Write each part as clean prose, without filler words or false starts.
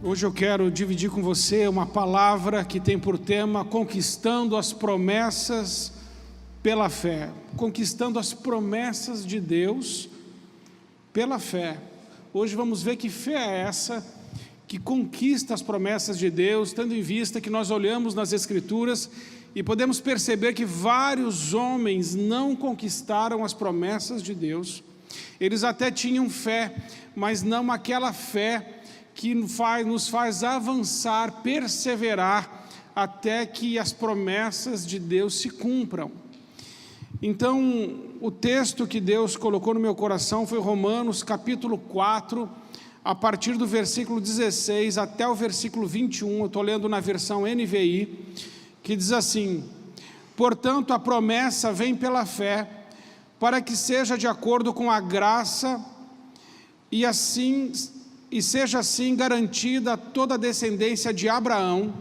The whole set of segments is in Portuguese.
Hoje eu quero dividir com você uma palavra que tem por tema conquistando as promessas pela fé. Conquistando as promessas de Deus pela fé. Hoje vamos ver que fé é essa que conquista as promessas de Deus, tendo em vista que nós olhamos nas Escrituras e podemos perceber que vários homens não conquistaram as promessas de Deus. Eles até tinham fé, mas não aquela fé que nos faz avançar, perseverar, até que as promessas de Deus se cumpram. Então, o texto que Deus colocou no meu coração foi Romanos capítulo 4, a partir do versículo 16 até o versículo 21, eu estou lendo na versão NVI, que diz assim: portanto, a promessa vem pela fé, para que seja de acordo com a graça, e seja assim garantida toda a descendência de Abraão,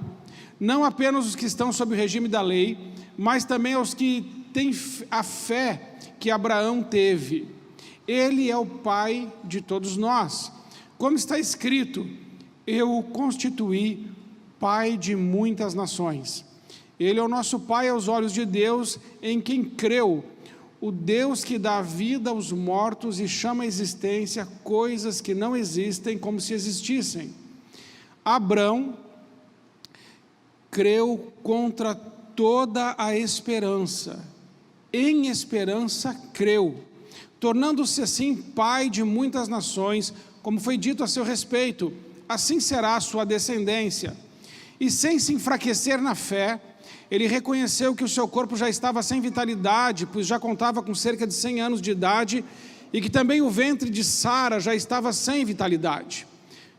não apenas os que estão sob o regime da lei, mas também aos que têm a fé que Abraão teve. Ele é o pai de todos nós. Como está escrito, eu o constituí pai de muitas nações. Ele é o nosso pai aos olhos de Deus, em quem creu, o Deus que dá vida aos mortos e chama à existência coisas que não existem como se existissem. Abrão creu contra toda a esperança, em esperança creu, tornando-se assim pai de muitas nações, como foi dito a seu respeito, assim será a sua descendência. E sem se enfraquecer na fé, ele reconheceu que o seu corpo já estava sem vitalidade, pois já contava com cerca de 100 anos de idade, e que também o ventre de Sara já estava sem vitalidade.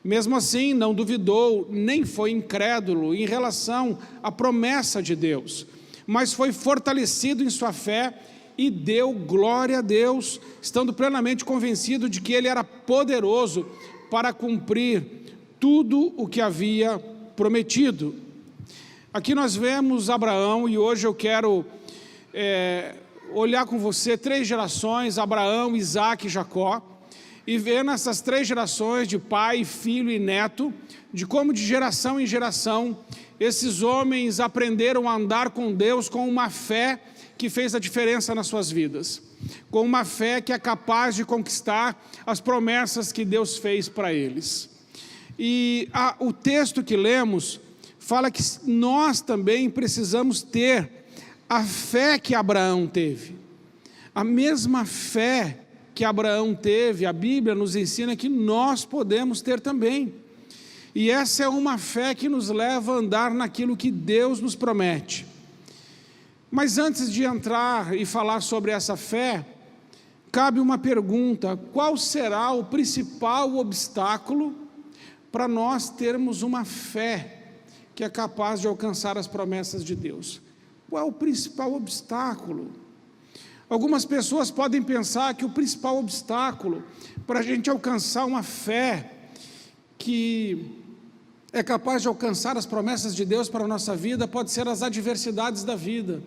Mesmo assim, não duvidou, nem foi incrédulo em relação à promessa de Deus, mas foi fortalecido em sua fé e deu glória a Deus, estando plenamente convencido de que Ele era poderoso para cumprir tudo o que havia prometido. Aqui nós vemos Abraão, e hoje eu quero olhar com você 3 gerações, Abraão, Isaque e Jacó, e ver nessas 3 gerações de pai, filho e neto, de como de geração em geração, esses homens aprenderam a andar com Deus com uma fé que fez a diferença nas suas vidas, com uma fé que é capaz de conquistar as promessas que Deus fez para eles. E o texto que lemos fala que nós também precisamos ter a fé que Abraão teve. A mesma fé que Abraão teve, a Bíblia nos ensina que nós podemos ter também. E essa é uma fé que nos leva a andar naquilo que Deus nos promete. Mas antes de entrar e falar sobre essa fé, cabe uma pergunta: qual será o principal obstáculo para nós termos uma fé que é capaz de alcançar as promessas de Deus? Qual é o principal obstáculo? Algumas pessoas podem pensar que o principal obstáculo para a gente alcançar uma fé que é capaz de alcançar as promessas de Deus para a nossa vida pode ser as adversidades da vida.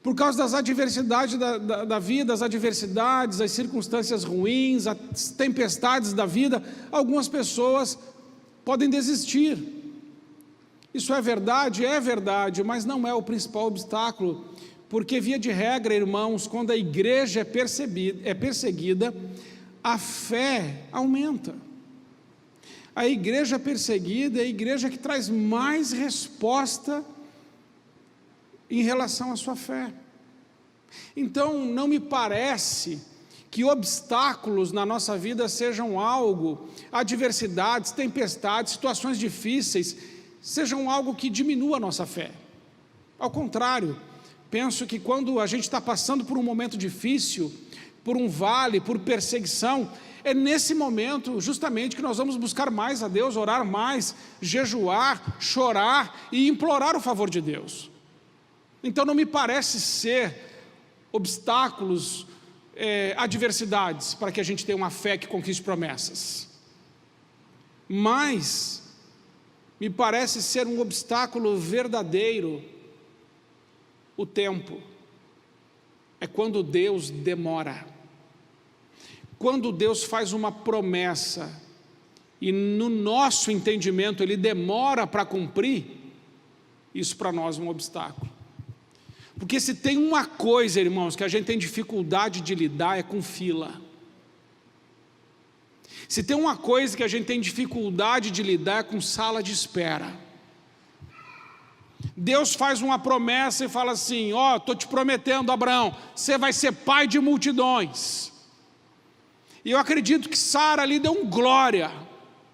Por causa das adversidades da vida, as adversidades, as circunstâncias ruins, as tempestades da vida, algumas pessoas podem desistir. Isso é verdade, mas não é o principal obstáculo, porque via de regra, irmãos, quando a igreja é perseguida, a fé aumenta. A igreja perseguida é a igreja que traz mais resposta em relação à sua fé. Então, não me parece que obstáculos na nossa vida sejam algo, adversidades, tempestades, situações difíceis, sejam algo que diminua a nossa fé. Ao contrário, penso que quando a gente está passando por um momento difícil, por um vale, por perseguição, é nesse momento justamente que nós vamos buscar mais a Deus, orar mais, jejuar, chorar e implorar o favor de Deus. Então não me parece ser obstáculos, adversidades, para que a gente tenha uma fé que conquiste promessas. Mas me parece ser um obstáculo verdadeiro o tempo. É quando Deus demora. Quando Deus faz uma promessa e no nosso entendimento ele demora para cumprir, isso para nós é um obstáculo. Porque se tem uma coisa, irmãos, que a gente tem dificuldade de lidar é com fila. Se tem uma coisa que a gente tem dificuldade de lidar é com sala de espera. Deus faz uma promessa e fala assim, ó, estou te prometendo, Abraão, você vai ser pai de multidões. E eu acredito que Sara ali deu um glória,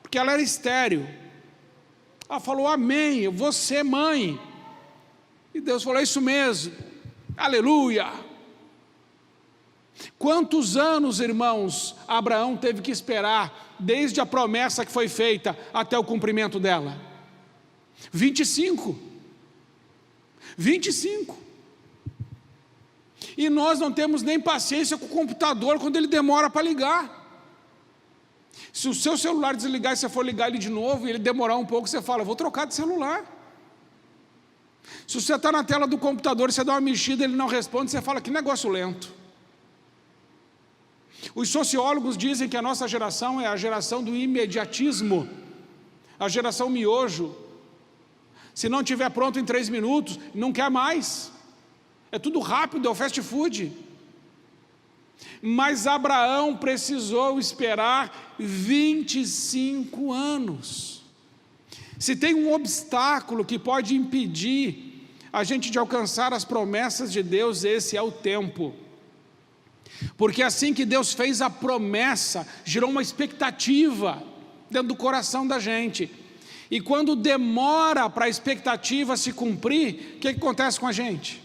porque ela era estéril. Ela falou, amém, eu vou ser mãe. E Deus falou, é isso mesmo, aleluia. Quantos anos, irmãos, Abraão teve que esperar, desde a promessa que foi feita até o cumprimento dela? 25. E nós não temos nem paciência com o computador quando ele demora para ligar. Se o seu celular desligar e você for ligar ele de novo e ele demorar um pouco, você fala, vou trocar de celular. Se você está na tela do computador e você dá uma mexida e ele não responde, você fala, que negócio lento. Os sociólogos dizem que a nossa geração é a geração do imediatismo, a geração miojo. Se não estiver pronto em 3 minutos, não quer mais. É tudo rápido, é o fast food. Mas Abraão precisou esperar 25 anos. Se tem um obstáculo que pode impedir a gente de alcançar as promessas de Deus, esse é o tempo. Porque assim que Deus fez a promessa, gerou uma expectativa dentro do coração da gente. E quando demora para a expectativa se cumprir, o que acontece com a gente?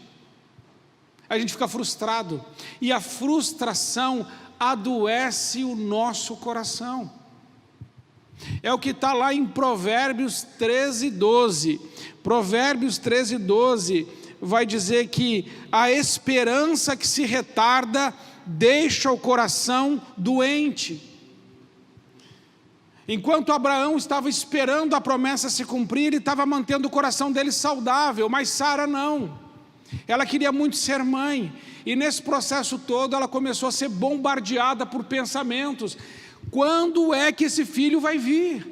A gente fica frustrado, e a frustração adoece o nosso coração. É o que está lá em Provérbios 13:12. Provérbios 13:12 vai dizer que a esperança que se retarda deixa o coração doente. Enquanto Abraão estava esperando a promessa se cumprir, ele estava mantendo o coração dele saudável, mas Sara não. Ela queria muito ser mãe, e nesse processo todo ela começou a ser bombardeada por pensamentos. Quando é que esse filho vai vir?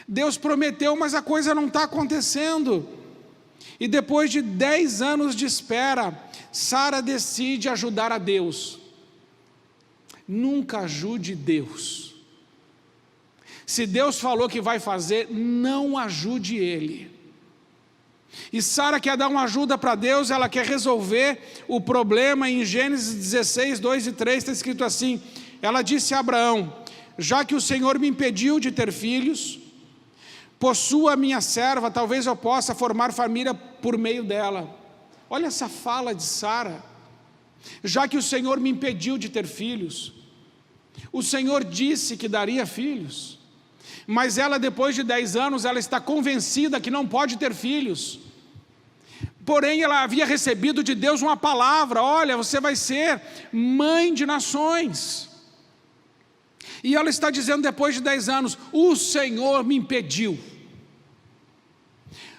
Deus prometeu, mas a coisa não está acontecendo. E depois de 10 anos de espera, Sara decide ajudar a Deus. Nunca ajude Deus. Se Deus falou que vai fazer, não ajude Ele. E Sara quer dar uma ajuda para Deus, ela quer resolver o problema. Em Gênesis 16, 2 e 3 está escrito assim, ela disse a Abraão, já que o Senhor me impediu de ter filhos, possua a minha serva, talvez eu possa formar família por meio dela. Olha essa fala de Sara, já que o Senhor me impediu de ter filhos, o Senhor disse que daria filhos, mas ela depois de 10 anos, ela está convencida que não pode ter filhos. Porém, ela havia recebido de Deus uma palavra, olha, você vai ser mãe de nações. E ela está dizendo depois de 10 anos, o Senhor me impediu.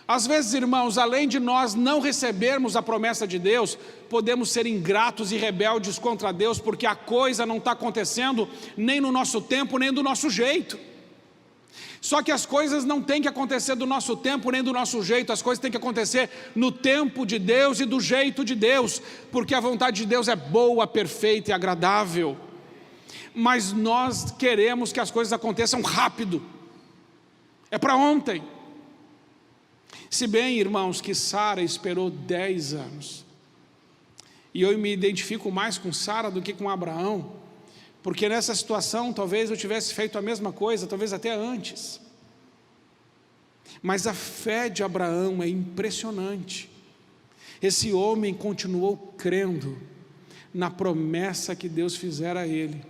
Às vezes, irmãos, além de nós não recebermos a promessa de Deus, podemos ser ingratos e rebeldes contra Deus, porque a coisa não está acontecendo nem no nosso tempo, nem do nosso jeito. Só que as coisas não têm que acontecer do nosso tempo, nem do nosso jeito, as coisas têm que acontecer no tempo de Deus e do jeito de Deus, porque a vontade de Deus é boa, perfeita e agradável. Mas nós queremos que as coisas aconteçam rápido, é para ontem. Se bem, irmãos, que Sara esperou 10 anos, e eu me identifico mais com Sara do que com Abraão, porque nessa situação talvez eu tivesse feito a mesma coisa, talvez até antes. Mas a fé de Abraão é impressionante. Esse homem continuou crendo na promessa que Deus fizera a ele.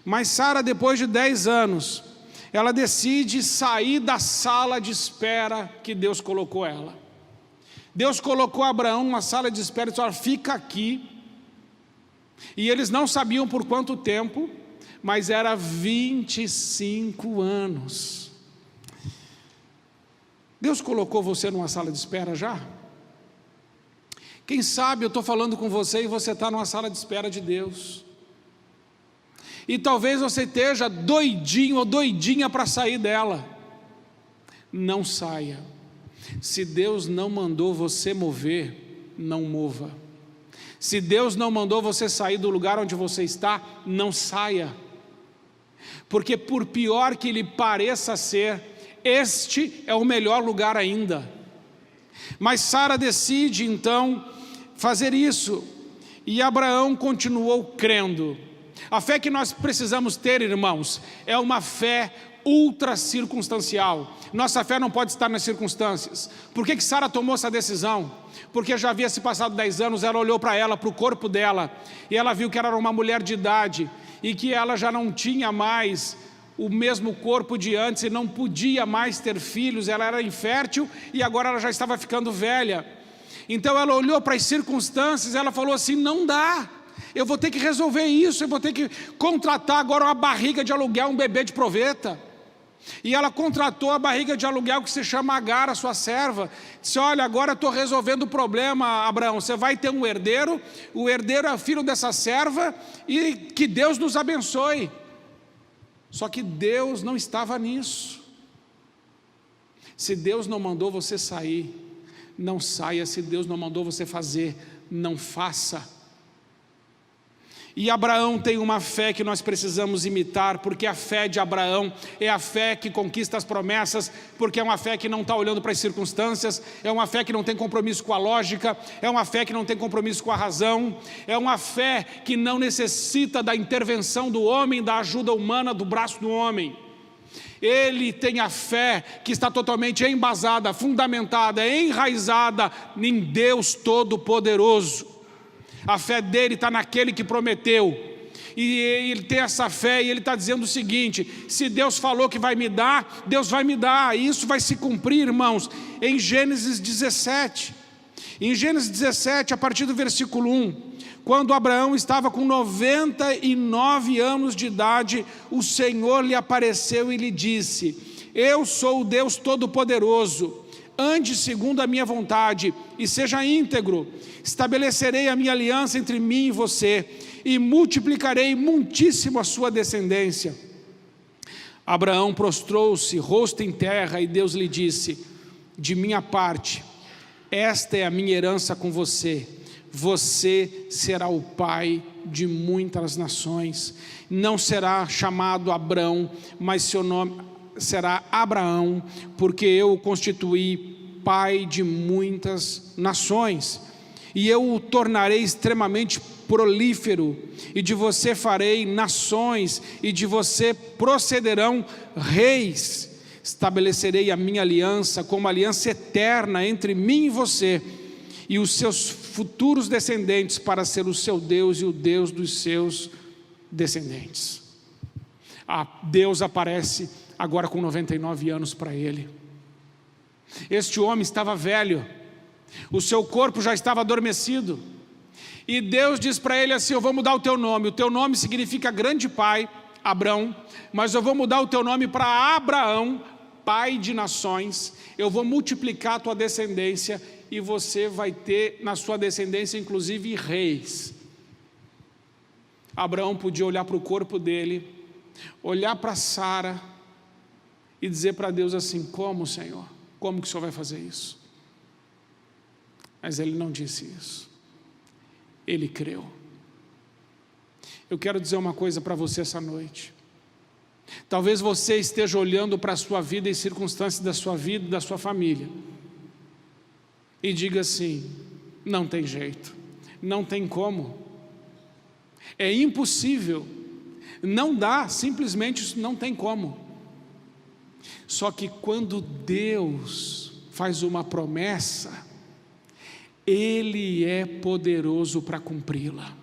Mas Sara, depois de 10 anos, ela decide sair da sala de espera que Deus colocou ela. Deus colocou Abraão numa sala de espera e disse, olha, fica aqui. E eles não sabiam por quanto tempo, mas era 25 anos. Deus colocou você numa sala de espera já? Quem sabe eu estou falando com você e você está numa sala de espera de Deus. E talvez você esteja doidinho ou doidinha para sair dela. Não saia. Se Deus não mandou você mover, não mova. Se Deus não mandou você sair do lugar onde você está, não saia. Porque por pior que lhe pareça ser, este é o melhor lugar ainda. Mas Sara decide então fazer isso. E Abraão continuou crendo. A fé que nós precisamos ter, irmãos, é uma fé ultra circunstancial. Nossa fé não pode estar nas circunstâncias. Por que Sara tomou essa decisão? Porque já havia se passado 10 anos, ela olhou para ela, para o corpo dela, e ela viu que ela era uma mulher de idade, e que ela já não tinha mais o mesmo corpo de antes, e não podia mais ter filhos, ela era infértil, e agora ela já estava ficando velha. Então ela olhou para as circunstâncias, ela falou assim, não dá, eu vou ter que resolver isso, eu vou ter que contratar agora uma barriga de aluguel, um bebê de proveta. E ela contratou a barriga de aluguel que se chama Agar, a sua serva. Disse, olha, agora eu estou resolvendo o problema, Abraão, você vai ter um herdeiro, o herdeiro é filho dessa serva, e que Deus nos abençoe. Só que Deus não estava nisso. Se Deus não mandou você sair, não saia. Se Deus não mandou você fazer, não faça. E Abraão tem uma fé que nós precisamos imitar, porque a fé de Abraão é a fé que conquista as promessas, porque é uma fé que não está olhando para as circunstâncias, é uma fé que não tem compromisso com a lógica, é uma fé que não tem compromisso com a razão, é uma fé que não necessita da intervenção do homem, da ajuda humana, do braço do homem. Ele tem a fé que está totalmente embasada, fundamentada, enraizada em Deus Todo-Poderoso. A fé dele está naquele que prometeu, e ele tem essa fé, e ele está dizendo o seguinte, se Deus falou que vai me dar, Deus vai me dar, e isso vai se cumprir, irmãos, em Gênesis 17, em Gênesis 17, a partir do versículo 1, quando Abraão estava com 99 anos de idade, o Senhor lhe apareceu e lhe disse, eu sou o Deus Todo-Poderoso, ande segundo a minha vontade e seja íntegro, estabelecerei a minha aliança entre mim e você e multiplicarei muitíssimo a sua descendência. Abraão prostrou-se, rosto em terra, e Deus lhe disse, de minha parte, esta é a minha herança com você, você será o pai de muitas nações, não será chamado Abrão, mas seu nome será Abraão, porque eu o constituí pai de muitas nações, e eu o tornarei extremamente prolífero, e de você farei nações, e de você procederão reis, estabelecerei a minha aliança como aliança eterna entre mim e você, e os seus futuros descendentes, para ser o seu Deus e o Deus dos seus descendentes. Deus aparece agora com 99 anos para ele. Este homem estava velho, o seu corpo já estava adormecido, e Deus diz para ele assim, eu vou mudar o teu nome significa grande pai, Abrão, mas eu vou mudar o teu nome para Abraão, pai de nações, eu vou multiplicar a tua descendência, e você vai ter na sua descendência inclusive reis. Abraão podia olhar para o corpo dele, olhar para Sara, e dizer para Deus assim, como, Senhor? Como que o Senhor vai fazer isso? Mas ele não disse isso. Ele creu. Eu quero dizer uma coisa para você essa noite. Talvez você esteja olhando para a sua vida e circunstâncias da sua vida e da sua família, e diga assim, não tem jeito, não tem como, é impossível, não dá, simplesmente não tem como. Só que quando Deus faz uma promessa, Ele é poderoso para cumpri-la.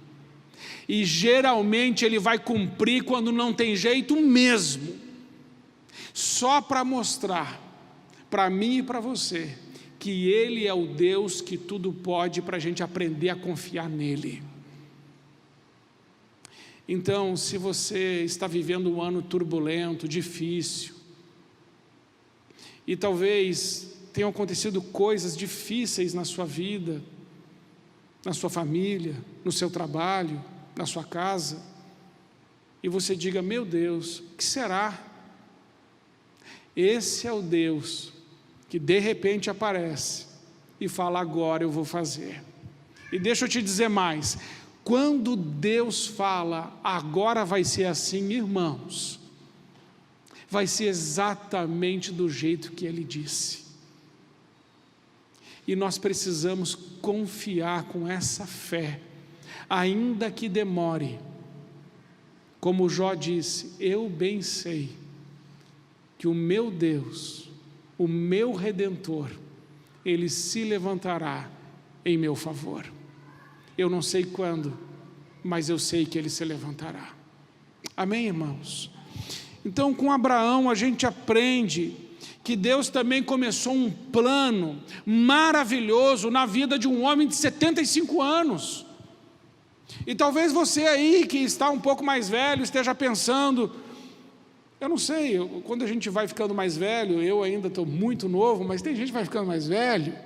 E geralmente Ele vai cumprir quando não tem jeito mesmo. Só para mostrar para mim e para você que Ele é o Deus que tudo pode, para a gente aprender a confiar nele. Então, se você está vivendo um ano turbulento, difícil, e talvez tenham acontecido coisas difíceis na sua vida, na sua família, no seu trabalho, na sua casa, e você diga: meu Deus, o que será? Esse é o Deus que de repente aparece e fala: agora eu vou fazer. E deixa eu te dizer mais, quando Deus fala, agora vai ser assim, irmãos, vai ser exatamente do jeito que Ele disse. E nós precisamos confiar com essa fé, ainda que demore. Como Jó disse: eu bem sei que o meu Deus, o meu Redentor, Ele se levantará em meu favor. Eu não sei quando, mas eu sei que Ele se levantará. Amém, irmãos? Então, com Abraão a gente aprende que Deus também começou um plano maravilhoso na vida de um homem de 75 anos. E talvez você aí que está um pouco mais velho esteja pensando: eu não sei, quando a gente vai ficando mais velho, eu ainda estou muito novo, mas tem gente que vai ficando mais velho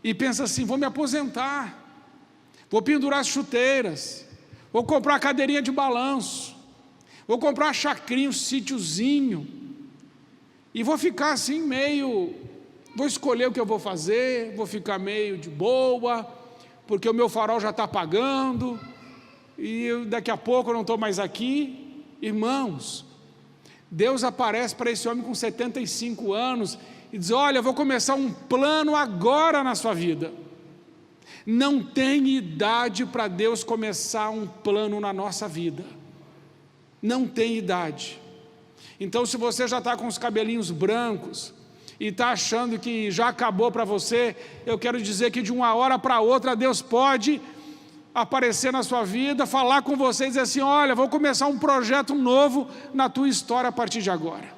e pensa assim: vou me aposentar, vou pendurar as chuteiras, vou comprar a cadeirinha de balanço, vou comprar uma chacrinha, um sítiozinho, e vou ficar assim meio, vou escolher o que eu vou fazer, vou ficar meio de boa, porque o meu farol já está apagando, e daqui a pouco eu não estou mais aqui. Irmãos, Deus aparece para esse homem com 75 anos e diz: olha, eu vou começar um plano agora na sua vida. Não tem idade para Deus começar um plano na nossa vida. Não tem idade. Então, se você já está com os cabelinhos brancos e está achando que já acabou para você, eu quero dizer que de uma hora para outra Deus pode aparecer na sua vida, falar com você e dizer assim: olha, vou começar um projeto novo na tua história a partir de agora.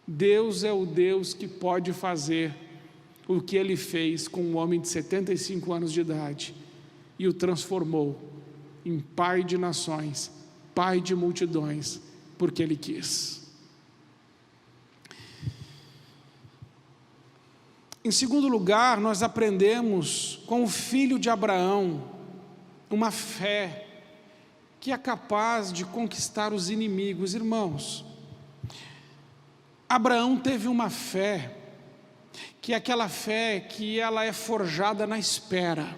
Deus é o Deus que pode fazer o que Ele fez com um homem de 75 anos de idade e o transformou em pai de nações, pai de multidões, porque Ele quis. Em segundo lugar, nós aprendemos com o filho de Abraão uma fé que é capaz de conquistar os inimigos. Irmãos, Abraão teve uma fé que é aquela fé que ela é forjada na espera.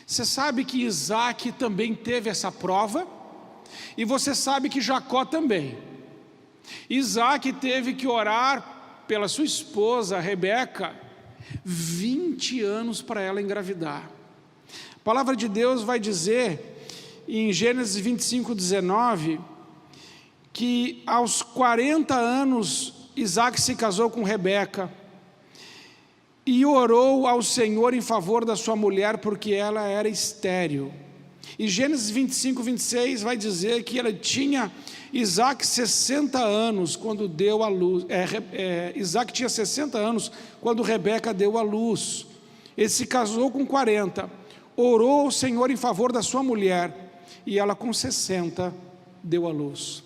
Você sabe que Isaac também teve essa prova, e você sabe que Jacó também. Isaac teve que orar pela sua esposa Rebeca 20 anos para ela engravidar. A palavra de Deus vai dizer em Gênesis 25:19 que aos 40 anos Isaac se casou com Rebeca e orou ao Senhor em favor da sua mulher, porque ela era estéril. E Gênesis 25:26 vai dizer que ela tinha Isaac 60 anos quando deu a luz. Isaac tinha 60 anos quando Rebeca deu a luz. Ele se casou com 40, orou ao Senhor em favor da sua mulher, e ela com 60 deu a luz.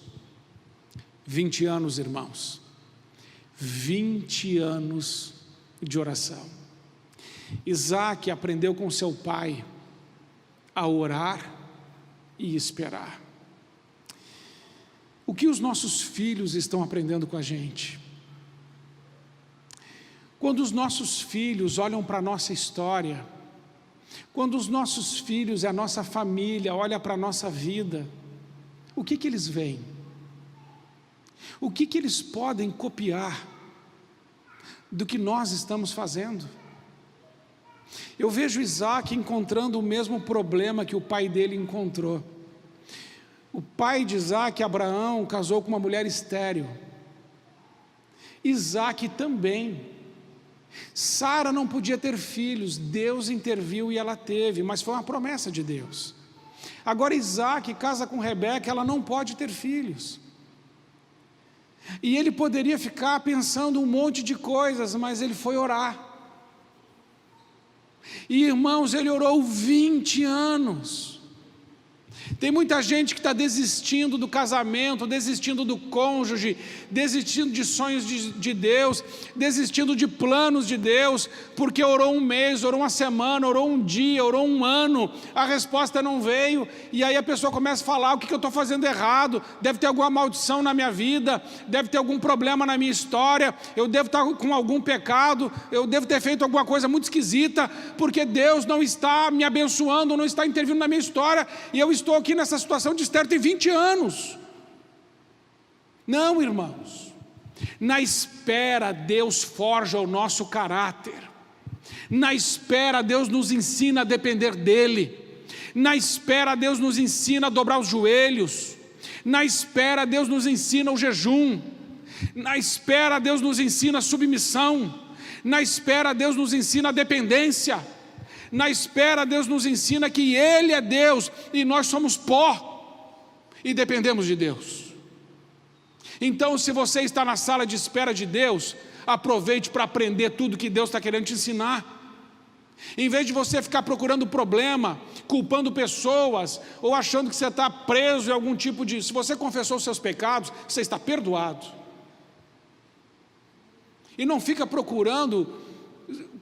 20 anos, irmãos. 20 anos de oração. Isaac aprendeu com seu pai a orar e esperar. O que os nossos filhos estão aprendendo com a gente? Quando os nossos filhos olham para a nossa história, quando os nossos filhos e a nossa família olham para a nossa vida, o que eles veem? O que eles podem copiar do que nós estamos fazendo? Eu vejo Isaac encontrando o mesmo problema que o pai dele encontrou. O pai de Isaac, Abraão, casou com uma mulher estéril. Isaac também. Sara não podia ter filhos, Deus interviu e ela teve, mas foi uma promessa de Deus. Agora Isaac casa com Rebeca, ela não pode ter filhos. E ele poderia ficar pensando um monte de coisas, mas ele foi orar. E irmãos, ele orou 20 anos. Tem muita gente que está desistindo do casamento, desistindo do cônjuge, desistindo de sonhos de Deus, desistindo de planos de Deus, porque orou um mês, orou uma semana, orou um dia, orou um ano, a resposta não veio, e aí a pessoa começa a falar: o que eu estou fazendo errado? Deve ter alguma maldição na minha vida, deve ter algum problema na minha história, eu devo estar com algum pecado, eu devo ter feito alguma coisa muito esquisita, porque Deus não está me abençoando, não está intervindo na minha história, e eu estou aqui nessa situação de Esther tem 20 anos. Não, irmãos, na espera Deus forja o nosso caráter, na espera Deus nos ensina a depender dEle, na espera Deus nos ensina a dobrar os joelhos, na espera Deus nos ensina o jejum, na espera Deus nos ensina a submissão, na espera Deus nos ensina a dependência, na espera Deus nos ensina que Ele é Deus e nós somos pó e dependemos de Deus. Então, se você está na sala de espera de Deus, aproveite para aprender tudo que Deus está querendo te ensinar. Em vez de você ficar procurando problema, culpando pessoas, ou achando que você está preso em algum tipo de... Se você confessou os seus pecados, você está perdoado. E não fica procurando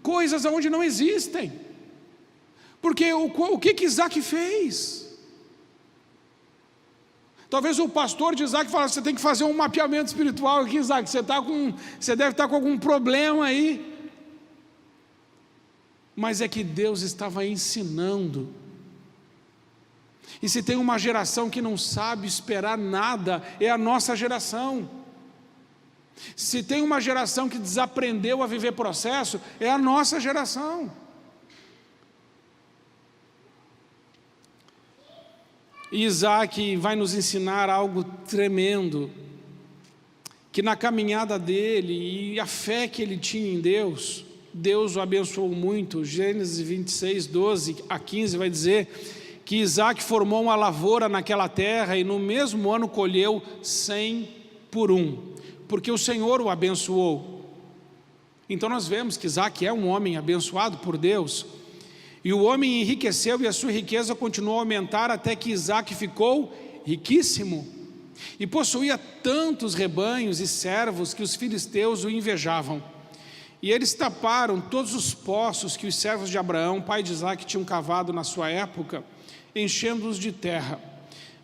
coisas onde não existem. Porque o que Isaac fez? Talvez o pastor de Isaac fale: você tem que fazer um mapeamento espiritual aqui, Isaac, você deve estar com algum problema aí. Mas é que Deus estava ensinando. E se tem uma geração que não sabe esperar nada, é a nossa geração. Se tem uma geração que desaprendeu a viver processo, é a nossa geração. E Isaac vai nos ensinar algo tremendo, que na caminhada dele e a fé que ele tinha em Deus, Deus o abençoou muito. Gênesis 26, 12 a 15 vai dizer que Isaac formou uma lavoura naquela terra e no mesmo ano colheu 100 por 1, porque o Senhor o abençoou. Então nós vemos que Isaac é um homem abençoado por Deus. E o homem enriqueceu e a sua riqueza continuou a aumentar até que Isaac ficou riquíssimo. E possuía tantos rebanhos e servos que os filisteus o invejavam. E eles taparam todos os poços que os servos de Abraão, pai de Isaac, tinham cavado na sua época, enchendo-os de terra.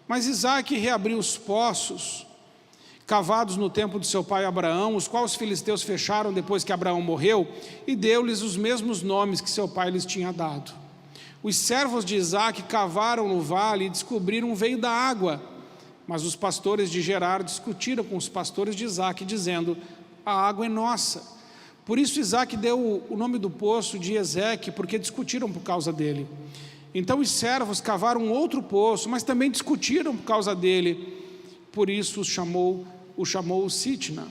Mas Isaac reabriu os poços cavados no tempo de seu pai Abraão, os quais os filisteus fecharam depois que Abraão morreu, e deu-lhes os mesmos nomes que seu pai lhes tinha dado. Os servos de Isaac cavaram no vale e descobriram um veio da água, mas os pastores de Gerar discutiram com os pastores de Isaac, dizendo: a água é nossa. Por isso Isaac deu o nome do poço de Ezeque, porque discutiram por causa dele. Então os servos cavaram outro poço, mas também discutiram por causa dele. Por isso o chamou Sitna.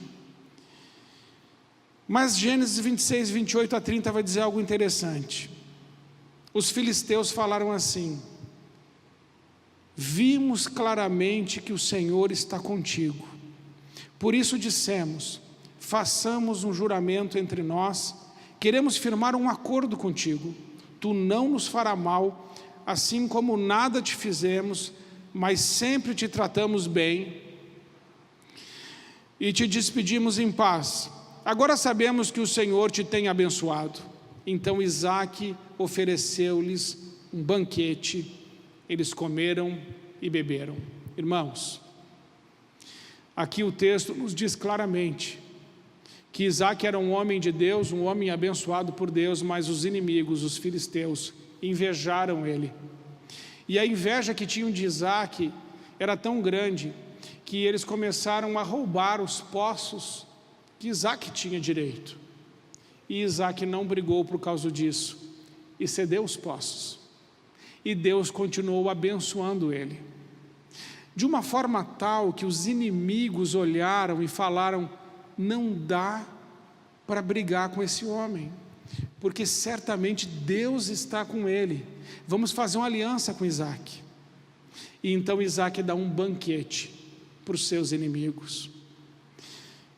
Mas Gênesis 26, 28 a 30 vai dizer algo interessante. Os filisteus falaram assim: vimos claramente que o Senhor está contigo. Por isso dissemos: façamos um juramento entre nós, queremos firmar um acordo contigo. Tu não nos farás mal, assim como nada te fizemos, mas sempre te tratamos bem e te despedimos em paz. Agora sabemos que o Senhor te tem abençoado. Então Isaac ofereceu-lhes um banquete, eles comeram e beberam. Irmãos, aqui o texto nos diz claramente que Isaac era um homem de Deus, um homem abençoado por Deus, mas os inimigos, os filisteus, invejaram ele. E a inveja que tinham de Isaac era tão grande que eles começaram a roubar os poços que Isaac tinha direito. E Isaac não brigou por causa disso e cedeu os poços. E Deus continuou abençoando ele, de uma forma tal que os inimigos olharam e falaram: não dá para brigar com esse homem, porque certamente Deus está com ele. Vamos fazer uma aliança com Isaac. E então Isaac dá um banquete para os seus inimigos.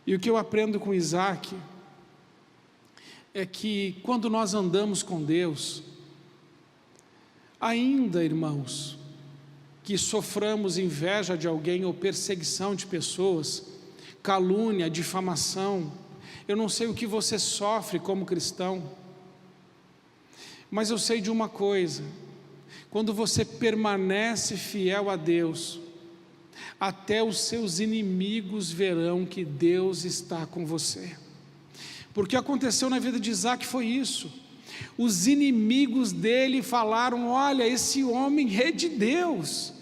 E o que eu aprendo com Isaac é que quando nós andamos com Deus, ainda, irmãos, que soframos inveja de alguém ou perseguição de pessoas, calúnia, difamação. Eu não sei o que você sofre como cristão, mas eu sei de uma coisa: quando você permanece fiel a Deus, até os seus inimigos verão que Deus está com você. Porque aconteceu na vida de Isaac foi isso. Os inimigos dele falaram: olha, esse homem é de Deus,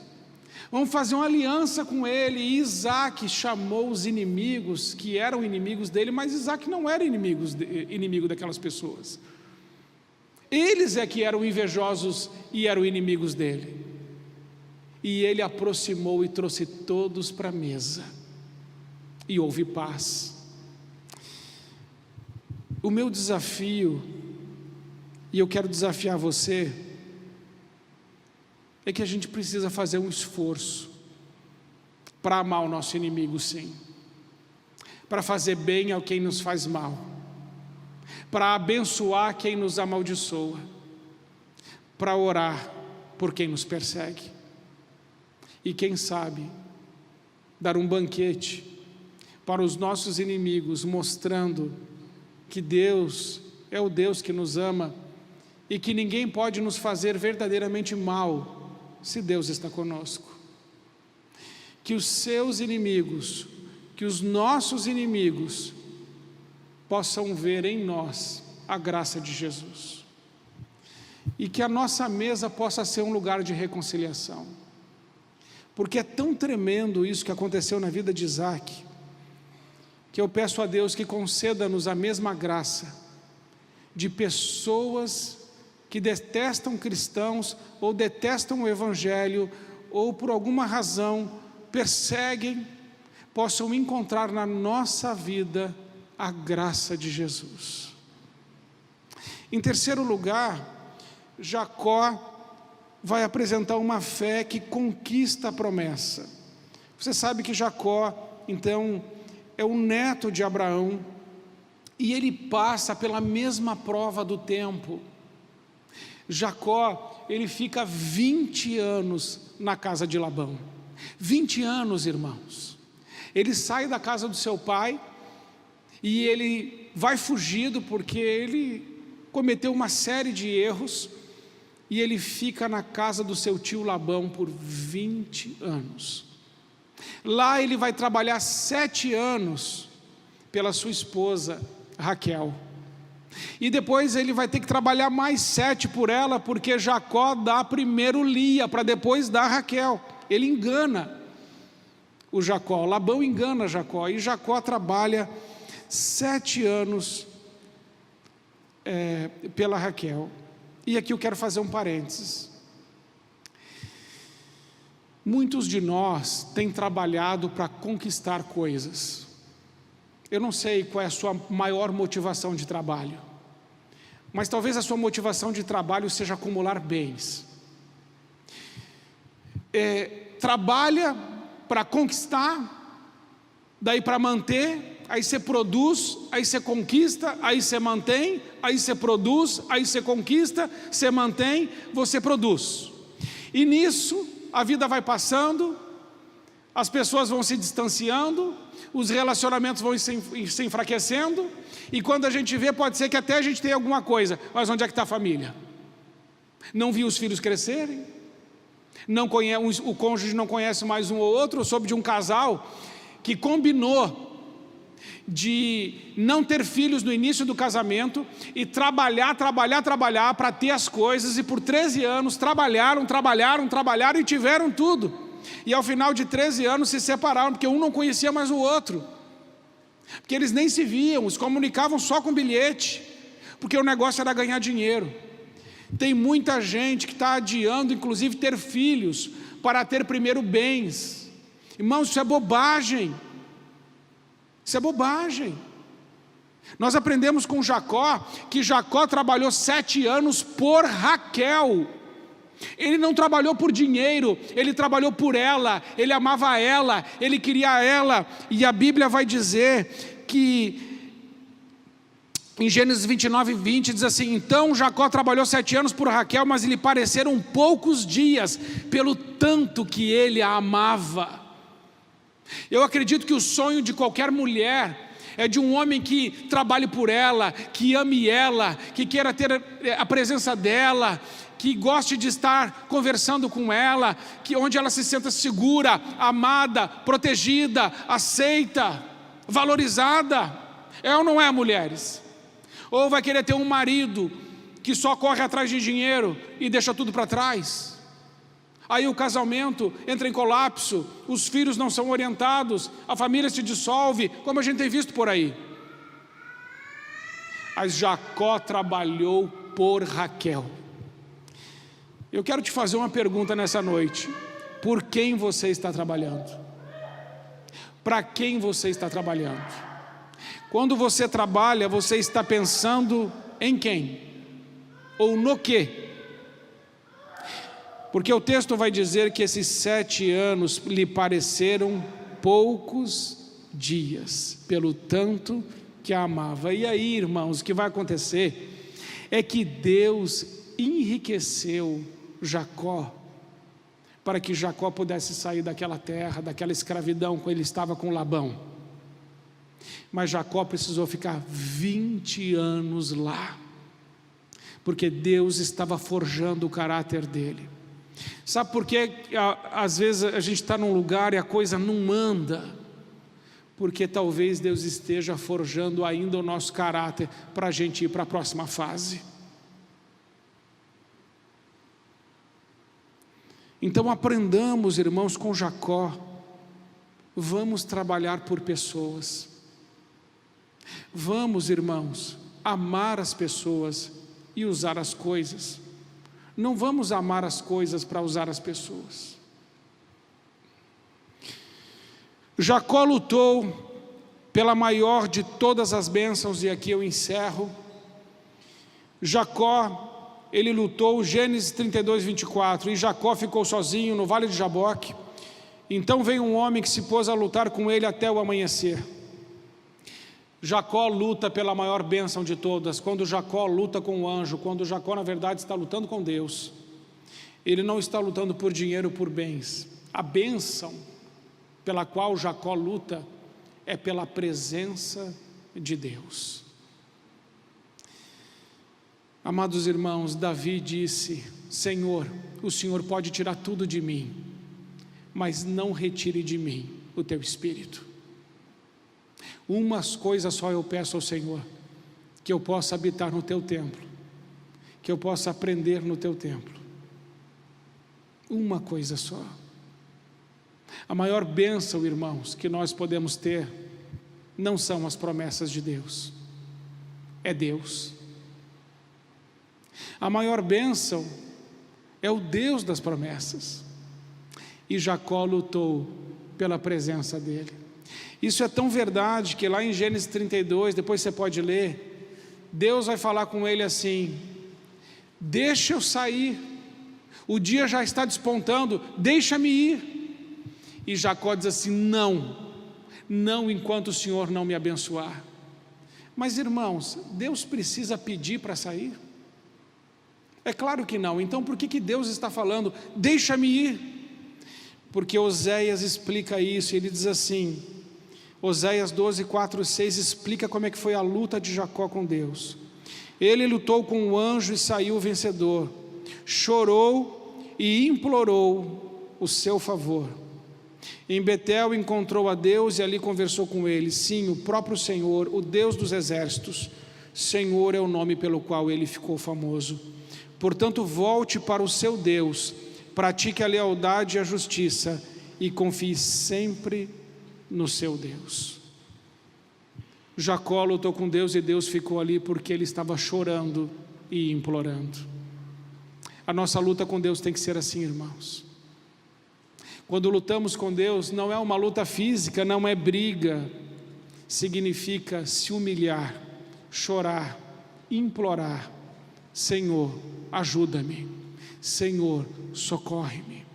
vamos fazer uma aliança com ele. E Isaac chamou os inimigos, que eram inimigos dele, mas Isaac não era inimigo daquelas pessoas. Eles é que eram invejosos e eram inimigos dele. E ele aproximou e trouxe todos para a mesa, e houve paz. O meu desafio, e eu quero desafiar você, é que a gente precisa fazer um esforço para amar o nosso inimigo, sim, para fazer bem a quem nos faz mal, para abençoar quem nos amaldiçoa, para orar por quem nos persegue, e quem sabe dar um banquete para os nossos inimigos, mostrando que Deus é o Deus que nos ama e que ninguém pode nos fazer verdadeiramente mal se Deus está conosco. Que os seus inimigos, que os nossos inimigos possam ver em nós a graça de Jesus, e que a nossa mesa possa ser um lugar de reconciliação, porque é tão tremendo isso que aconteceu na vida de Isaac, que eu peço a Deus que conceda-nos a mesma graça de pessoas que detestam cristãos, ou detestam o Evangelho, ou por alguma razão perseguem, possam encontrar na nossa vida a graça de Jesus. Em terceiro lugar, Jacó vai apresentar uma fé que conquista a promessa. Você sabe que Jacó, então, é o neto de Abraão, e ele passa pela mesma prova do tempo. Jacó, ele fica 20 anos na casa de Labão. 20 anos, irmãos. Ele sai da casa do seu pai, e ele vai fugido porque ele cometeu uma série de erros, e ele fica na casa do seu tio Labão por 20 anos. Lá ele vai trabalhar 7 anos pela sua esposa Raquel, e depois ele vai ter que trabalhar mais 7 por ela, porque Jacó dá primeiro Lia, para depois dar Raquel. Ele engana o Jacó, Labão engana Jacó, e Jacó trabalha 7 anos pela Raquel. E aqui eu quero fazer um parênteses. Muitos de nós têm trabalhado para conquistar coisas. Eu não sei qual é a sua maior motivação de trabalho, mas talvez a sua motivação de trabalho seja acumular bens. Trabalha para conquistar, daí para manter. Aí você produz, aí você conquista, aí você mantém, aí você produz, aí você conquista, você mantém, você produz. E nisso a vida vai passando, as pessoas vão se distanciando, os relacionamentos vão se enfraquecendo, e quando a gente vê, pode ser que até a gente tenha alguma coisa, mas onde é que está a família? Não viu os filhos crescerem, o cônjuge não conhece mais um ou outro. Eu soube de um casal que combinou de não ter filhos no início do casamento e trabalhar para ter as coisas, e por 13 anos trabalharam e tiveram tudo, e ao final de 13 anos se separaram, porque um não conhecia mais o outro, porque eles nem se viam, se comunicavam só com bilhete, porque o negócio era ganhar dinheiro. Tem muita gente que está adiando, inclusive, ter filhos, para ter primeiro bens. Irmãos, isso é bobagem. Isso é bobagem. Nós aprendemos com Jacó, que Jacó trabalhou 7 anos por Raquel. Ele não trabalhou por dinheiro, ele trabalhou por ela, ele amava ela, ele queria ela. E a Bíblia vai dizer que Em Gênesis 29, 20 diz assim: então Jacó trabalhou 7 anos por Raquel, mas lhe pareceram poucos dias, pelo tanto que ele a amava. Eu acredito que o sonho de qualquer mulher é de um homem que trabalhe por ela, que ame ela, que queira ter a presença dela, que goste de estar conversando com ela, que onde ela se sinta segura, amada, protegida, aceita, valorizada. É ou não é, mulheres? Ou vai querer ter um marido que só corre atrás de dinheiro e deixa tudo para trás? Aí o casamento entra em colapso, os filhos não são orientados, a família se dissolve, como a gente tem visto por aí. Mas Jacó trabalhou por Raquel. Eu quero te fazer uma pergunta nessa noite: por quem você está trabalhando? Para quem você está trabalhando? Quando você trabalha, você está pensando em quem? Ou no quê? Porque o texto vai dizer que esses 7 anos lhe pareceram poucos dias, pelo tanto que a amava. E aí, irmãos, o que vai acontecer é que Deus enriqueceu Jacó, para que Jacó pudesse sair daquela terra, daquela escravidão que ele estava com Labão. Mas Jacó precisou ficar 20 anos lá, porque Deus estava forjando o caráter dele. Sabe por que às vezes a gente está num lugar e a coisa não anda? Porque talvez Deus esteja forjando ainda o nosso caráter para a gente ir para a próxima fase. Então aprendamos, irmãos, com Jacó. Vamos trabalhar por pessoas. Vamos, irmãos, amar as pessoas e usar as coisas. Não vamos amar as coisas para usar as pessoas. Jacó lutou pela maior de todas as bênçãos, e aqui eu encerro. Jacó, ele lutou, Gênesis 32, 24, e Jacó ficou sozinho no vale de Jaboque. Então veio um homem que se pôs a lutar com ele até o amanhecer. Jacó luta pela maior bênção de todas. Quando Jacó luta com o anjo, quando Jacó na verdade está lutando com Deus, ele não está lutando por dinheiro ou por bens. A bênção pela qual Jacó luta é pela presença de Deus. Amados irmãos, Davi disse: Senhor, o Senhor pode tirar tudo de mim, mas não retire de mim o teu Espírito. Umas coisas só eu peço ao Senhor: que eu possa habitar no teu templo, que eu possa aprender no teu templo. Uma coisa só. A maior bênção, irmãos, que nós podemos ter não são as promessas de Deus, é Deus. A maior bênção é o Deus das promessas. E Jacó lutou pela presença dele. Isso é tão verdade que lá em Gênesis 32, depois você pode ler, Deus vai falar com ele assim: deixa eu sair, o dia já está despontando, deixa-me ir. E Jacó diz assim: não enquanto o Senhor não me abençoar. Mas irmãos, Deus precisa pedir para sair? É claro que não. Então por que Deus está falando, deixa-me ir? Porque Oséias explica isso, ele diz assim, Oséias 12, 4 e 6 explica como é que foi a luta de Jacó com Deus. Ele lutou com o anjo e saiu vencedor, chorou e implorou o seu favor. Em Betel encontrou a Deus e ali conversou com ele. Sim, o próprio Senhor, o Deus dos exércitos. Senhor é o nome pelo qual ele ficou famoso. Portanto, volte para o seu Deus, pratique a lealdade e a justiça e confie sempre no seu Deus. Jacó lutou com Deus e Deus ficou ali porque ele estava chorando e implorando. A nossa luta com Deus tem que ser assim, irmãos. Quando lutamos com Deus, não é uma luta física, não é briga. Significa se humilhar, chorar, implorar. Senhor, ajuda-me. Senhor, socorre-me.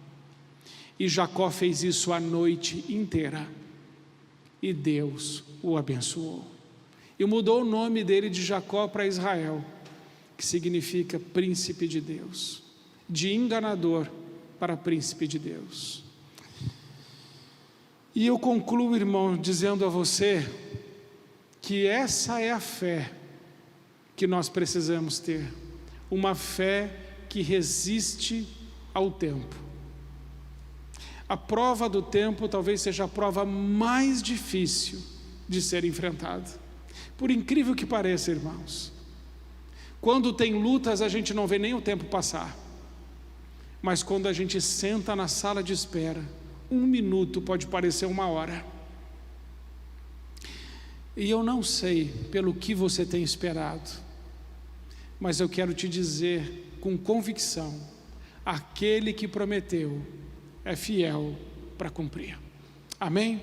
E Jacó fez isso a noite inteira. E Deus o abençoou. e mudou o nome dele de Jacó para Israel, que significa príncipe de Deus, de enganador para príncipe de Deus. E eu concluo, irmão, dizendo a você que essa é a fé que nós precisamos ter, uma fé que resiste ao tempo. A prova do tempo talvez seja a prova mais difícil de ser enfrentada. Por incrível que pareça, irmãos, quando tem lutas a gente não vê nem o tempo passar, mas quando a gente senta na sala de espera, 1 minuto pode parecer 1 hora. E eu não sei pelo que você tem esperado, mas eu quero te dizer com convicção, aquele que prometeu é fiel para cumprir. Amém?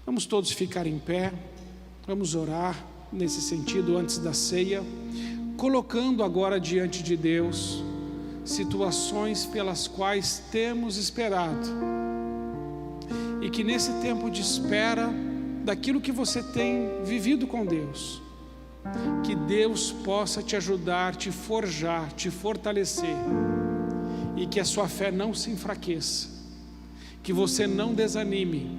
Vamos todos ficar em pé, vamos orar nesse sentido antes da ceia, colocando agora diante de Deus situações pelas quais temos esperado, e que nesse tempo de espera daquilo que você tem vivido com Deus, que Deus possa te ajudar, te forjar, te fortalecer, e que a sua fé não se enfraqueça, que você não desanime,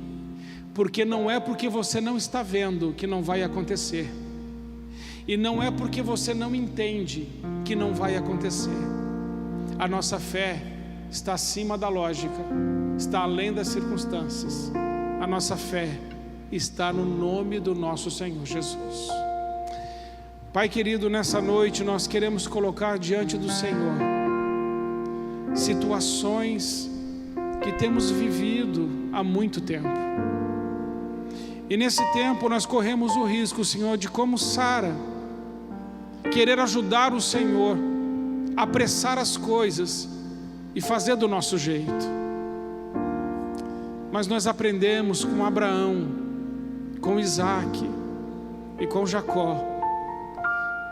porque não é porque você não está vendo que não vai acontecer, e não é porque você não entende que não vai acontecer. A nossa fé está acima da lógica, está além das circunstâncias. A nossa fé está no nome do nosso Senhor Jesus. Pai querido, nessa noite nós queremos colocar diante do Senhor situações que temos vivido há muito tempo. E nesse tempo nós corremos o risco, Senhor, de como Sara, querer ajudar o Senhor, apressar as coisas e fazer do nosso jeito. Mas nós aprendemos com Abraão, com Isaac e com Jacó,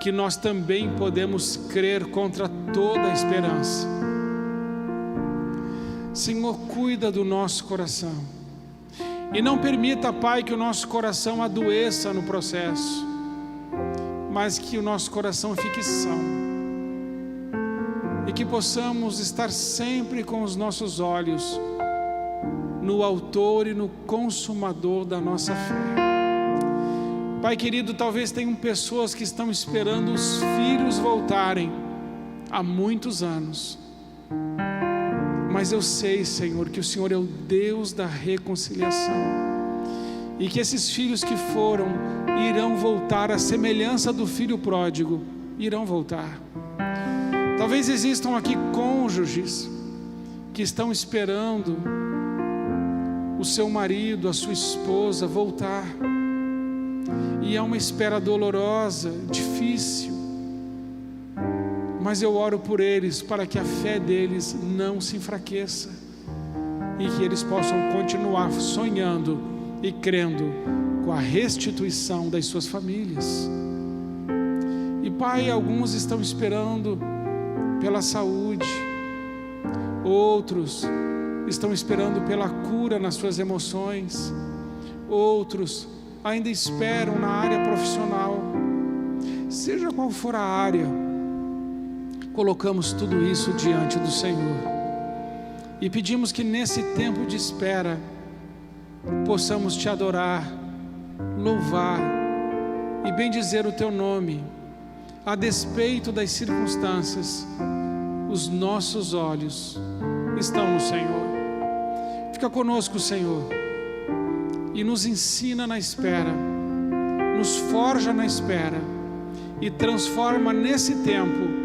que nós também podemos crer contra toda a esperança. Senhor, cuida do nosso coração e não permita, Pai, que o nosso coração adoeça no processo, mas que o nosso coração fique são, e que possamos estar sempre com os nossos olhos no autor e no consumador da nossa fé. Pai querido, talvez tenham pessoas que estão esperando os filhos voltarem há muitos anos, mas eu sei, Senhor, que o Senhor é o Deus da reconciliação, e que esses filhos que foram irão voltar à semelhança do filho pródigo, irão voltar. Talvez existam aqui cônjuges que estão esperando o seu marido, a sua esposa voltar, e é uma espera dolorosa, difícil, mas eu oro por eles para que a fé deles não se enfraqueça e que eles possam continuar sonhando e crendo com a restituição das suas famílias. E Pai, alguns estão esperando pela saúde, outros estão esperando pela cura nas suas emoções, outros ainda esperam na área profissional. Seja qual for a área, colocamos tudo isso diante do Senhor e pedimos que nesse tempo de espera possamos te adorar, louvar e bendizer o teu nome. A despeito das circunstâncias, os nossos olhos estão no Senhor. Fica conosco, Senhor, e nos ensina na espera, nos forja na espera e transforma nesse tempo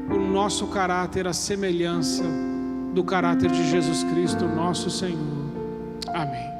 o nosso caráter à semelhança do caráter de Jesus Cristo, nosso Senhor. Amém.